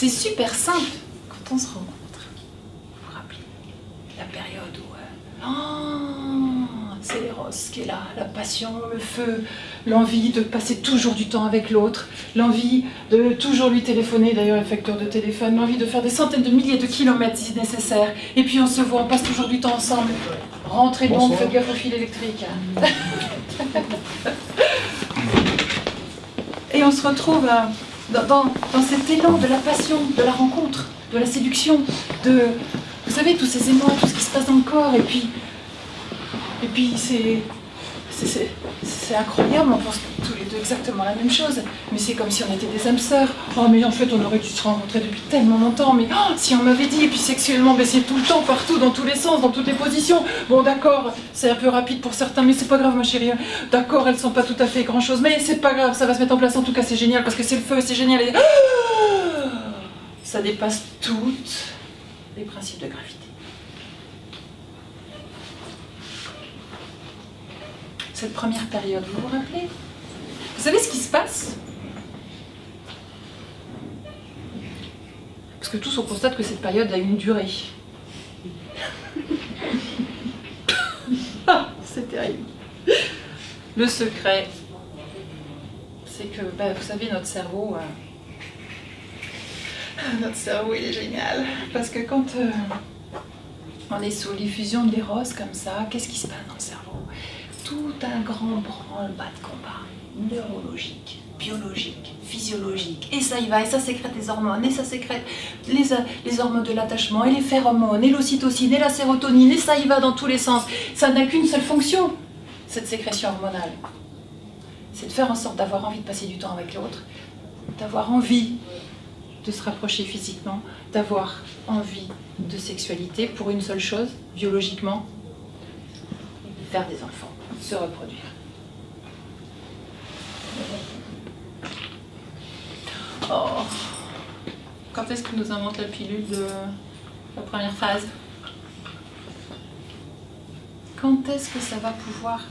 C'est super simple quand on se rencontre. Vous vous rappelez la période où c'est l'éros qui est là, la passion, le feu, l'envie de passer toujours du temps avec l'autre, l'envie de toujours lui téléphoner, d'ailleurs les facteurs de téléphone, l'envie de faire des centaines de milliers de kilomètres si nécessaire. Et puis on se voit, on passe toujours du temps ensemble. Rentrez donc, faites gaffe au fil électrique. Et on se retrouve dans cet élan de la passion, de la rencontre, de la séduction, de, vous savez, tous ces émois, tout ce qui se passe dans le corps, et puis c'est incroyable, on pense tous les deux exactement la même chose, mais c'est comme si on était des âmes sœurs. Oh mais en fait on aurait dû se rencontrer depuis tellement longtemps, mais si on m'avait dit, et puis sexuellement, c'est tout le temps, partout, dans tous les sens, dans toutes les positions. Bon d'accord, c'est un peu rapide pour certains, mais c'est pas grave ma chérie, d'accord, elles sont pas tout à fait grand chose, mais c'est pas grave, ça va se mettre en place, en tout cas c'est génial, parce que c'est le feu, c'est génial, et ça dépasse toutes les principes de gravité. Cette première période, vous vous rappelez? Vous savez ce qui se passe? Parce que tous on constate que cette période a une durée. C'est terrible. Le secret, c'est que, vous savez, notre cerveau, il est génial. Parce que quand on est sous l'effusion de l'éros comme ça, qu'est-ce qui se passe dans le cerveau? Tout un grand branle-bas de combat, neurologique, biologique, physiologique, et ça y va, et ça sécrète des hormones, et ça sécrète les hormones de l'attachement, et les phéromones, et l'ocytocine, et la sérotonine, et ça y va dans tous les sens. Ça n'a qu'une seule fonction, cette sécrétion hormonale. C'est de faire en sorte d'avoir envie de passer du temps avec l'autre, d'avoir envie de se rapprocher physiquement, d'avoir envie de sexualité pour une seule chose, biologiquement, faire des enfants, se reproduire. Oh, quand est-ce qu'on nous invente la pilule de la première phase? Quand est-ce que ça va pouvoir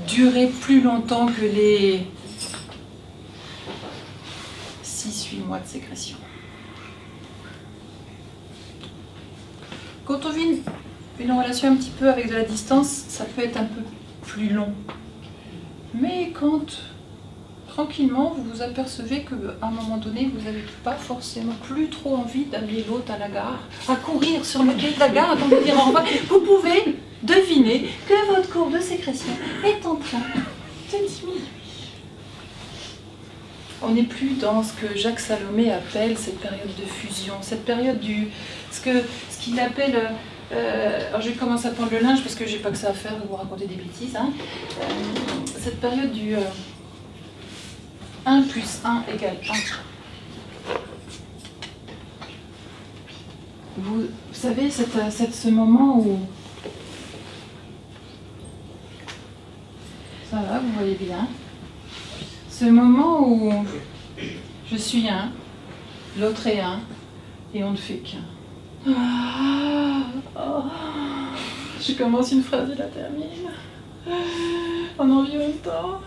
durer plus longtemps que les 6-8 mois de sécrétion? Quand on vit une relation un petit peu avec de la distance, ça peut être un peu plus long. Mais quand, tranquillement, vous vous apercevez qu'à un moment donné, vous n'avez pas forcément plus trop envie d'amener l'autre à la gare, à courir sur le quai de la gare, attendre de dire au revoir, vous pouvez deviner que votre courbe de sécrétion est en train de diminuer. On n'est plus dans ce que Jacques Salomé appelle cette période de fusion, cette période du... ce qu'il appelle... alors je vais commencer à prendre le linge parce que j'ai pas que ça à faire de vous raconter des bêtises. Cette période du 1 plus 1 égale 1. Vous savez, ce moment où... Ça va, vous voyez bien. Ce moment où je suis un, l'autre est un, et on ne fait qu'un. Je commence une phrase et la termine. On en vit en même temps.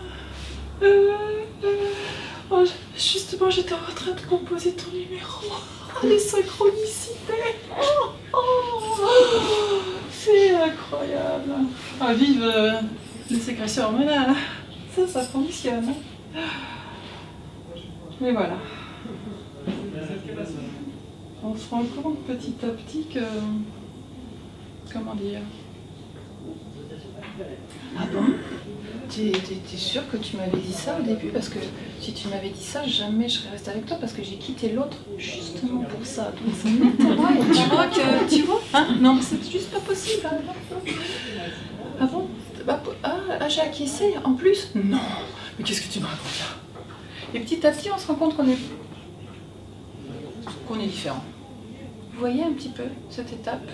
Justement, j'étais en train de composer ton numéro. Les synchronicités. C'est incroyable. Vive les sécrétions hormonales. Ça fonctionne. Mais voilà. On se rend compte petit à petit que... Comment dire? Ah bon? T'es sûre que tu m'avais dit ça au début? Parce que si tu m'avais dit ça, jamais je serais restée avec toi parce que j'ai quitté l'autre justement pour ça. Donc ça m'étonnerait. Tu vois que... Tu vois? Non, c'est juste pas possible. Ah bon? J'ai acquiescé en plus? Non. Mais qu'est-ce que tu me racontes là? Et petit à petit, on se rend compte qu'on est différent. Vous voyez un petit peu cette étape?